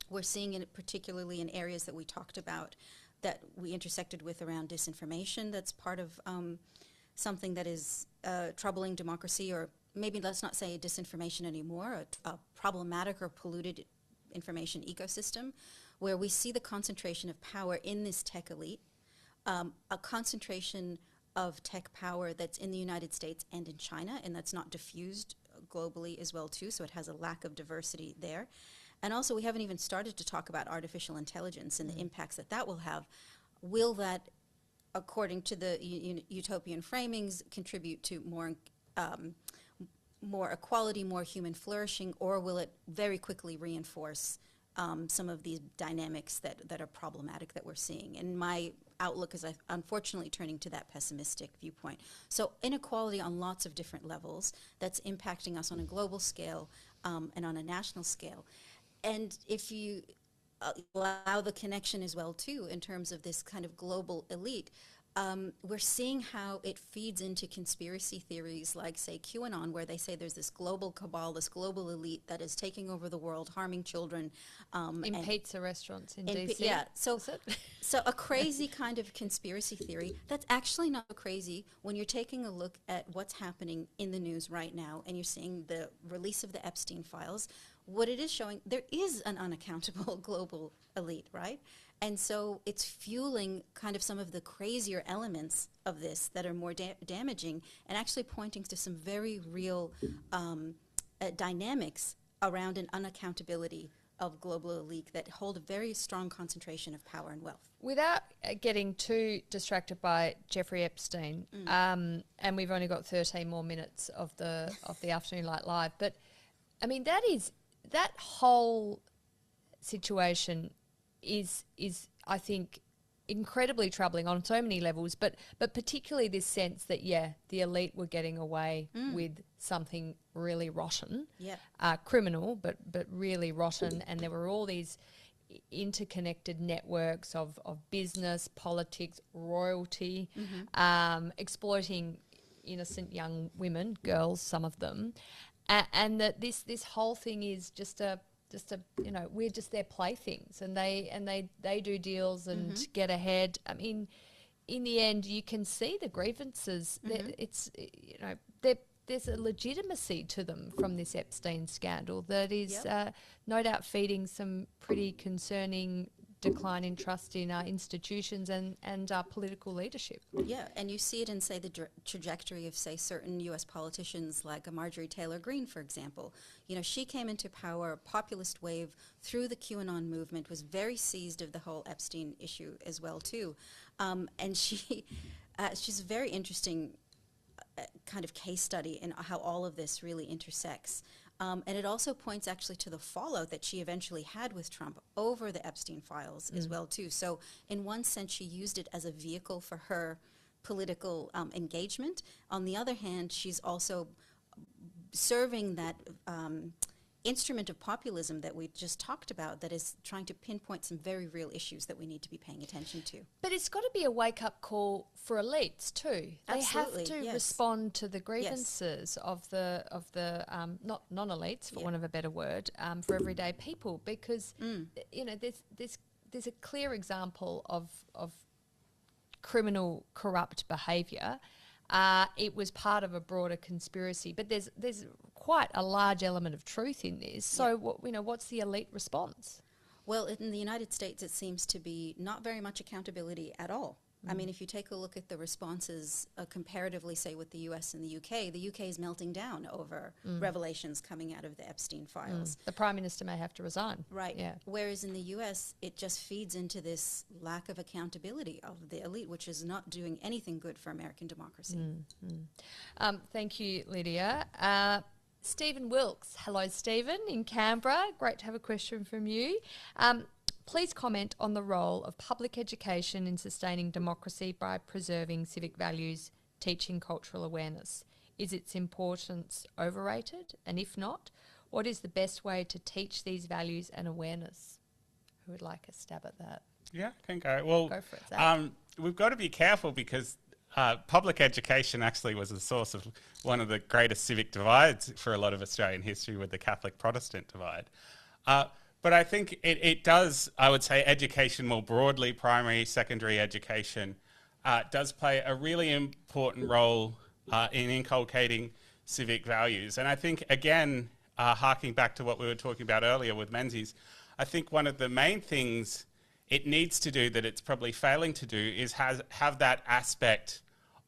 Speaker 2: We're seeing it particularly in areas that we talked about, that we intersected with around disinformation. That's part of something that is troubling democracy, or maybe let's not say disinformation anymore, a problematic or polluted information ecosystem, where we see the concentration of power in this tech elite, a concentration of tech power that's in the United States and in China, and that's not diffused globally as well too, so it has a lack of diversity there. And also, we haven't even started to talk about artificial intelligence and the impacts that that will have. Will that, according to the utopian framings, contribute to more equality, more human flourishing, or will it very quickly reinforce some of these dynamics that are problematic that we're seeing? And my outlook is unfortunately turning to that pessimistic viewpoint. So inequality on lots of different levels that's impacting us on a global scale and on a national scale. And if you allow the connection as well, too, in terms of this kind of global elite, we're seeing how it feeds into conspiracy theories like, say, QAnon, where they say there's this global cabal, this global elite that is taking over the world, harming children.
Speaker 1: In pizza restaurants in DC.
Speaker 2: Yeah, so a crazy kind of conspiracy theory that's actually not crazy when you're taking a look at what's happening in the news right now, and you're seeing the release of the Epstein files. What it is showing, there is an unaccountable global elite, right? And so it's fueling kind of some of the crazier elements of this that are more damaging, and actually pointing to some very real dynamics around an unaccountability of global elite that hold a very strong concentration of power and wealth.
Speaker 1: Without getting too distracted by Jeffrey Epstein, and we've only got 13 more minutes of the Afternoon Light Live, but I mean, that whole situation is I think incredibly troubling on so many levels, but particularly this sense that the elite were getting away with something really rotten, criminal, but really rotten, and there were all these interconnected networks of business, politics, royalty, exploiting innocent young women, girls, some of them, and that this whole thing is just a we're just their playthings, and they do deals and get ahead. I mean, in the end, you can see the grievances. It's there's a legitimacy to them from this Epstein scandal that is no doubt feeding some pretty concerning decline in trust in our institutions and our political leadership.
Speaker 2: Yeah, and you see it in, say, the trajectory of, say, certain U.S. politicians like Marjorie Taylor Greene, for example. You know, she came into power, a populist wave through the QAnon movement, was very seized of the whole Epstein issue as well, too. And she's a very interesting kind of case study in how all of this really intersects. And it also points actually to the fallout that she eventually had with Trump over the Epstein files as well, too. So in one sense, she used it as a vehicle for her political engagement. On the other hand, she's also serving that instrument of populism that we just talked about, that is trying to pinpoint some very real issues that we need to be paying attention to.
Speaker 1: But it's got to be a wake-up call for elites too.
Speaker 2: Absolutely,
Speaker 1: they have to respond to the grievances of the not non-elites, for want of a better word, for everyday people, because there's a clear example of criminal, corrupt behaviour. It was part of a broader conspiracy, but there's quite a large element of truth in this. So, what's the elite response?
Speaker 2: Well, in the United States, it seems to be not very much accountability at all. I mean, if you take a look at the responses comparatively, say, with the US and the UK is melting down over revelations coming out of the Epstein files.
Speaker 1: The Prime Minister may have to resign.
Speaker 2: Right.
Speaker 1: Yeah.
Speaker 2: Whereas in the US, it just feeds into this lack of accountability of the elite, which is not doing anything good for American democracy.
Speaker 1: Thank you, Lydia. Stephen Wilkes. Hello, Stephen, in Canberra. Great to have a question from you. Please comment on the role of public education in sustaining democracy by preserving civic values, teaching cultural awareness. Is its importance overrated? And if not, what is the best way to teach these values and awareness? Who would like a stab at that?
Speaker 3: Yeah, I can go. Well,
Speaker 1: Go for it, Zach.
Speaker 3: we've got to be careful because public education actually was the source of one of the greatest civic divides for a lot of Australian history with the Catholic-Protestant divide. But I think it does, I would say, education more broadly, primary, secondary education, does play a really important role in inculcating civic values. And I think, again, harking back to what we were talking about earlier with Menzies, I think one of the main things it needs to do that it's probably failing to do is have that aspect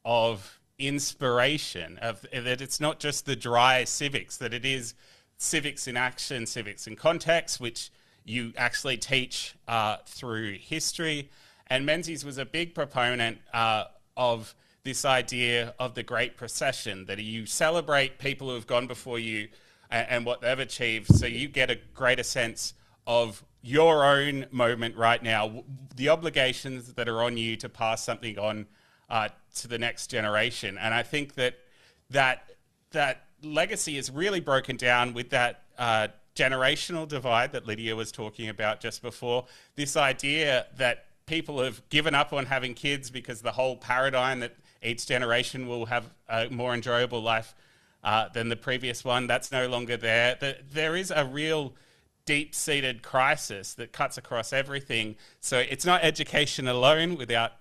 Speaker 3: of inspiration, of that it's not just the dry civics, that it is civics in action, civics in context, which you actually teach through history. And Menzies was a big proponent of this idea of the great procession, that you celebrate people who have gone before you and what they've achieved, so you get a greater sense of your own moment right now, the obligations that are on you to pass something on to the next generation. And I think that legacy is really broken down with that generational divide that Lydia was talking about just before. This idea that people have given up on having kids because the whole paradigm that each generation will have a more enjoyable life than the previous one, that's no longer there. There is a real deep-seated crisis that cuts across everything. So it's not education alone without,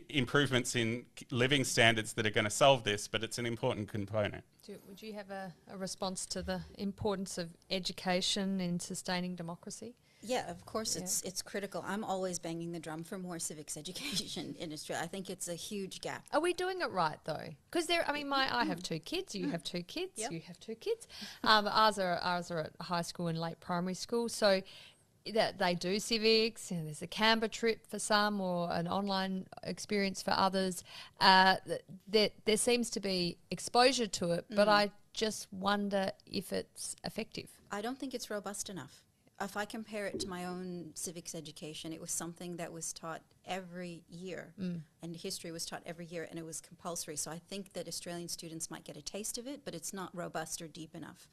Speaker 3: improvements in living standards that are going to solve this, but it's an important component.
Speaker 1: Would you have a response to the importance of education in sustaining democracy?
Speaker 2: Yeah, of course, it's critical. I'm always banging the drum for more civics education in Australia. I think it's a huge gap.
Speaker 1: Are we doing it right though? Because I have two kids. You have two kids.
Speaker 2: Yep.
Speaker 1: You have two kids. Ours are at high school and late primary school. So that they do civics. There's a Canberra trip for some, or an online experience for others. There seems to be exposure to it, but I just wonder if it's effective.
Speaker 2: I don't think it's robust enough. If I compare it to my own civics education, it was something that was taught every year, and history was taught every year, and it was compulsory. So I think that Australian students might get a taste of it, but it's not robust or deep enough.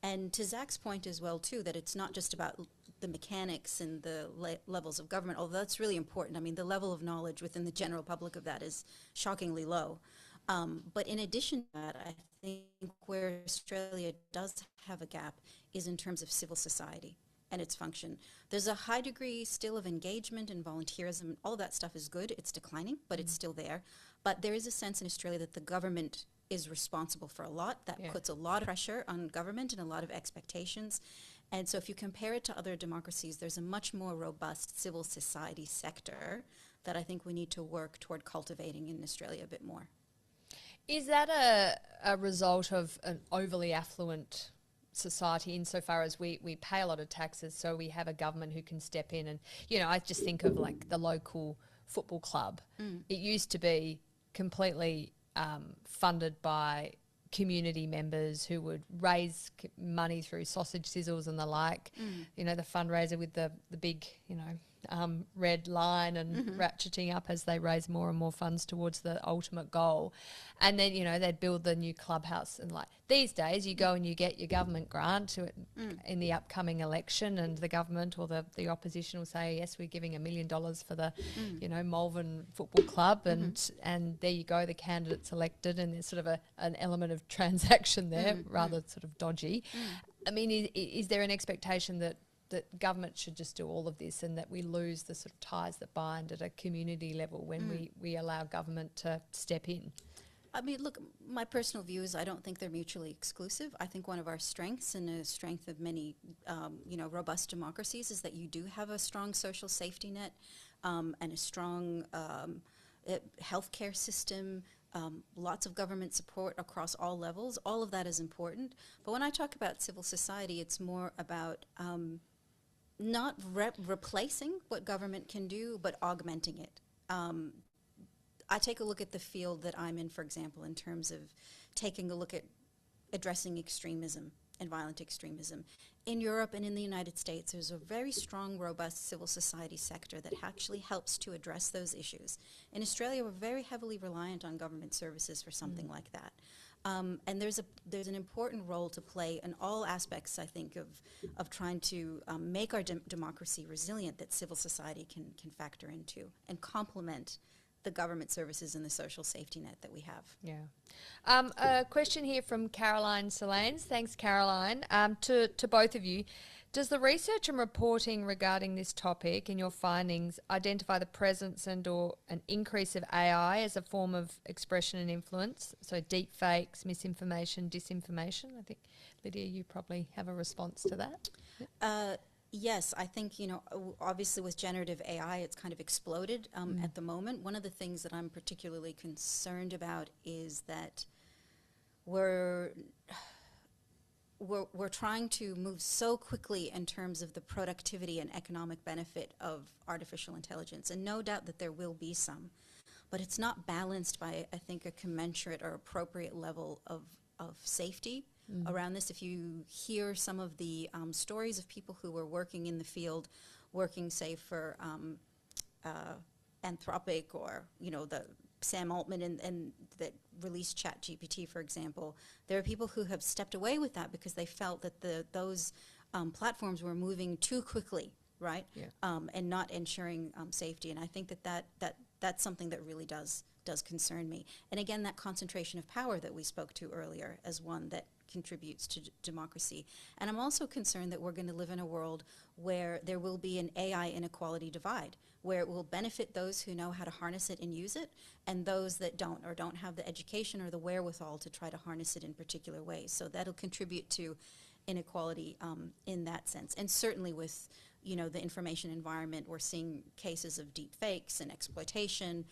Speaker 2: And to Zach's point as well, too, that it's not just about the mechanics and the levels of government, although that's really important. I mean, the level of knowledge within the general public of that is shockingly low. But in addition to that, I think where Australia does have a gap is in terms of civil society and its function. There's a high degree still of engagement and volunteerism. All of that stuff is good. It's declining, but it's still there. But there is a sense in Australia that the government is responsible for a lot. That puts a lot of pressure on government and a lot of expectations. And so if you compare it to other democracies, there's a much more robust civil society sector that I think we need to work toward cultivating in Australia a bit more.
Speaker 1: Is that a result of an overly affluent society insofar as we pay a lot of taxes, so we have a government who can step in? And, I just think of like the local football club. It used to be completely funded by community members who would raise money through sausage sizzles and the like, the fundraiser with the big, red line and ratcheting up as they raise more and more funds towards the ultimate goal. And then, they'd build the new clubhouse. And like these days you go and you get your government grant in the upcoming election, and the government or the opposition will say, yes, we're giving $1 million for the, Malvern Football Club. And there you go, the candidate's elected, and there's sort of an element of transaction there, rather sort of dodgy. I mean, is there an expectation that government should just do all of this, and that we lose the sort of ties that bind at a community level when we allow government to step in?
Speaker 2: I mean, look, my personal view is I don't think they're mutually exclusive. I think one of our strengths and a strength of many, robust democracies is that you do have a strong social safety net and a strong healthcare system, lots of government support across all levels. All of that is important. But when I talk about civil society, it's more about not replacing what government can do, but augmenting it. I take a look at the field that I'm in, for example, in terms of taking a look at addressing extremism and violent extremism. In Europe and in the United States, there's a very strong, robust civil society sector that actually helps to address those issues. In Australia, we're very heavily reliant on government services for something like that. And there's an important role to play in all aspects, I think, of trying to make our democracy resilient that civil society can factor into and complement the government services and the social safety net that we have.
Speaker 1: Yeah. A question here from Caroline Solanes. Thanks, Caroline. To both of you. Does the research and reporting regarding this topic in your findings identify the presence and or an increase of AI as a form of expression and influence? So deep fakes, misinformation, disinformation. I think, Lydia, you probably have a response to that.
Speaker 2: Yes, I think, obviously with generative AI, it's kind of exploded at the moment. One of the things that I'm particularly concerned about is that we're trying to move so quickly in terms of the productivity and economic benefit of artificial intelligence. And no doubt that there will be some, but it's not balanced by, I think, a commensurate or appropriate level of safety around this. If you hear some of the stories of people who were working in the field, working, say, for Anthropic or, the Sam Altman and that released ChatGPT, for example, there are people who have stepped away with that because they felt that those platforms were moving too quickly, right?
Speaker 1: Yeah.
Speaker 2: And not ensuring safety. And I think that's something that really does concern me. And again, that concentration of power that we spoke to earlier as one that contributes to democracy. And I'm also concerned that we're going to live in a world where there will be an AI inequality divide, where it will benefit those who know how to harness it and use it, and those that don't, or don't have the education or the wherewithal to try to harness it in particular ways. So that'll contribute to inequality in that sense. And certainly with the information environment, we're seeing cases of deep fakes and exploitation.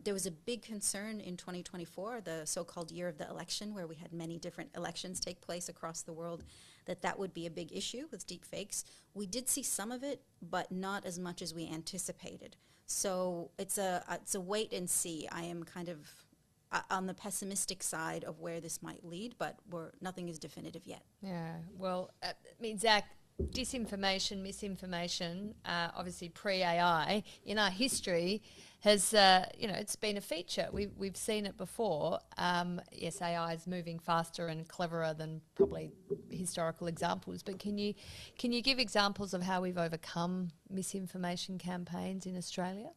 Speaker 2: There was a big concern in 2024, the so-called year of the election, where we had many different elections take place across the world, that would be a big issue with deep fakes. We did see some of it, but not as much as we anticipated. So it's a wait and see. I am kind of on the pessimistic side of where this might lead, but nothing is definitive yet.
Speaker 1: Yeah, well, Zach, disinformation, misinformation, obviously pre-AI, in our history has, it's been a feature. We've seen it before. Yes, AI is moving faster and cleverer than probably historical examples, but can you give examples of how we've overcome misinformation campaigns in Australia?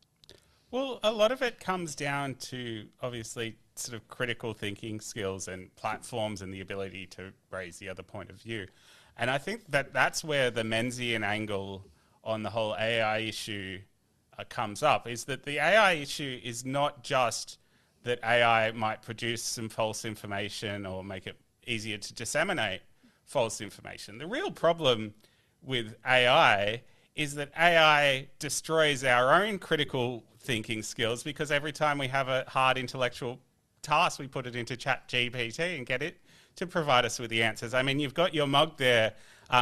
Speaker 3: Well, a lot of it comes down to, obviously, sort of critical thinking skills and platforms and the ability to raise the other point of view. And I think that's where the Menzian angle on the whole AI issue comes up, is that the AI issue is not just that AI might produce some false information or make it easier to disseminate false information. The real problem with AI is that AI destroys our own critical thinking skills, because every time we have a hard intellectual task, we put it into ChatGPT and get it to provide us with the answers. I mean, you've got your mug there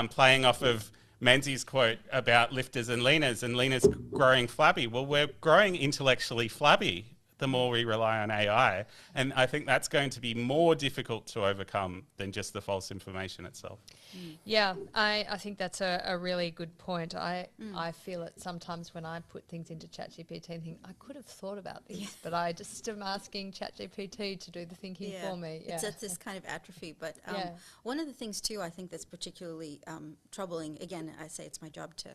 Speaker 3: playing off of Menzies' quote about lifters and leaners growing flabby. Well, we're growing intellectually flabby the more we rely on AI. And I think that's going to be more difficult to overcome than just the false information itself.
Speaker 1: Yeah, I think that's a really good point. I feel it sometimes when I put things into ChatGPT and think, I could have thought about this, but I just am asking ChatGPT to do the thinking for me. Yeah.
Speaker 2: It's this kind of atrophy. But one of the things, too, I think that's particularly troubling, again, I say it's my job to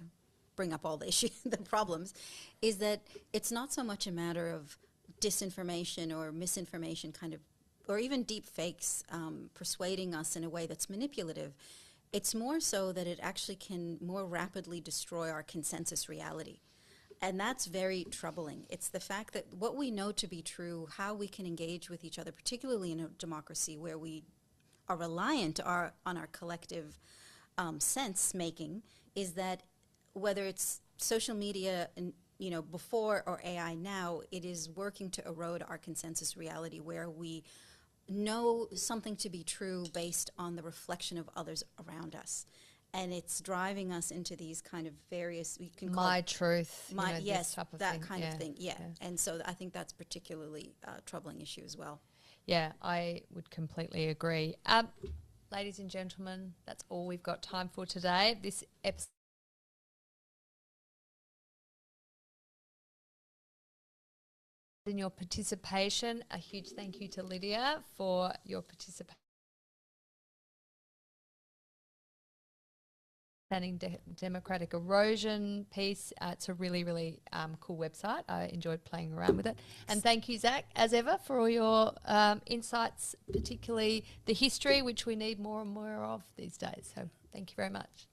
Speaker 2: bring up all the issues, the problems, is that it's not so much a matter of disinformation or misinformation or even deep fakes persuading us in a way that's manipulative. It's more so that it actually can more rapidly destroy our consensus reality. And that's very troubling. It's the fact that what we know to be true, how we can engage with each other, particularly in a democracy where we are reliant on our collective sense making, is that whether it's social media and before or AI now, it is working to erode our consensus reality where we know something to be true based on the reflection of others around us. And it's driving us into these kind of various, we can call
Speaker 1: my truth,
Speaker 2: yes,
Speaker 1: this type of
Speaker 2: that
Speaker 1: thing.
Speaker 2: kind of thing, yeah. And so I think that's particularly a troubling issue as well.
Speaker 1: Yeah, I would completely agree. Ladies and gentlemen, that's all we've got time for today. This episode in your participation. A huge thank you to Lydia for your participation. Democratic erosion piece. It's a really, really cool website. I enjoyed playing around with it. And thank you, Zach, as ever, for all your insights, particularly the history, which we need more and more of these days. So thank you very much.